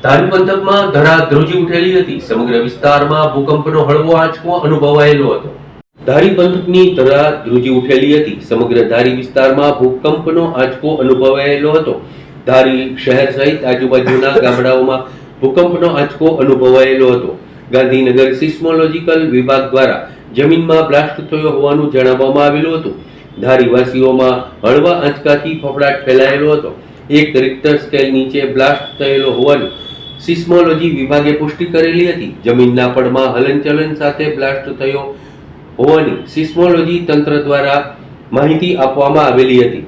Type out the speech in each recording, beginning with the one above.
ધારી પંથકમાં ધરા ધ્રુજી ઉઠેલી હતી। સમગ્ર વિસ્તારમાં ભૂકંપનો હળવો આંચકો અનુભવાયેલો હતો। ધારી પંથકની ધરા ધ્રુજી ઉઠેલી હતી। સમગ્ર ધારી વિસ્તારમાં ભૂકંપનો આંચકો અનુભવાયેલો હતો। ધારી શહેર સહિત આજુબાજુના ગામડાઓમાં ભૂકંપનો આંચકો અનુભવાયેલો હતો। ગાંધીનગર સિસ્મોલોજીકલ વિભાગ દ્વારા જમીનમાં બ્લાસ્ટ થયો હોવાનું જણાવવામાં આવેલું હતું। ધારીવાસીઓમાં હળવા આંચકાથી ફફડાટ ફેલાયેલો હતો। 1 રિક્ટર સ્કેલ નીચે બ્લાસ્ટ થયેલો હોવાનું સિસ્મોલોજી વિભાગે પુષ્ટિ કરેલી હતી। જમીનના પડમાં હલનચલન સાથે બ્લાસ્ટ થયો હોવાની સિસ્મોલોજી તંત્ર દ્વારા માહિતી આપવામાં આવેલી હતી।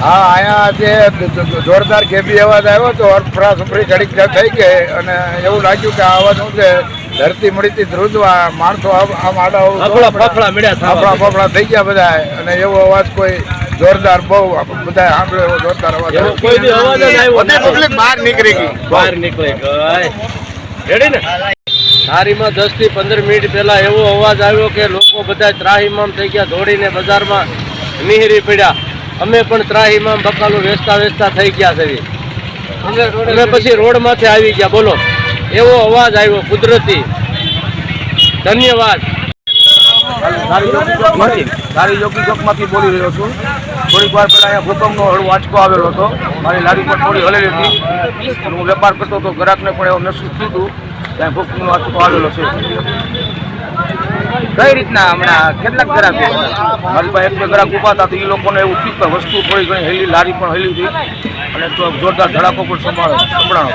हाँ अँ जोरदार खेबी अवाज आयो तो अफरासफरी घड़ी थी गई અને એવું લાગ્યું કે આ અવાજ શું છે ધરતી મળીથી ધ્રુજવા માણસો આમ આડા ફફડા થઈ ગયા બધા અને એવો અવાજ કોઈ જોરદાર બહુ બધા સાંભળ્યો એવો જોરદાર અવાજ બહાર નીકળી ગઈ રેડી ને ધારીમાં 10 થી 15 મિનિટ પહેલા એવો અવાજ આવ્યો કે લોકો બધા ત્રાહીમામ થઈ ગયા, દોડીને બજારમાં નિહરી પડ્યા। અમે પણ ત્રાહીમામ બકાલું વેચતા થઈ ગયા છે। અમે પછી રોડ માથે આવી ગયા। બોલો એવો અવાજ આવ્યો કુદરતી। ધન્યવાદ। ધારી યોગી ચોકમાંથી બોલી રહ્યો છું। થોડીક વાર પહેલા અહીંયા ભૂકંપનો હળવો આંચકો આવેલો હતો। મારી લારી પણ થોડી હલેલી હતી। હું વેપાર કરતો હતો, ગ્રાહકને પણ એવું મહેસૂસ થયું હતું ત્યાં ભૂકંપનો આંચકો આવેલો છે। કઈ રીતના હમણાં કેટલાક ગ્રાહક મારી પાસે 1-2 ગ્રાહક ઉભા હતા તો એ લોકોને એવું થયું કે વસ્તુ થોડી ઘણી હેલી, લારી પણ હેલી હતી અને જોરદાર ધડાકો પણ સંભળાણો હતો।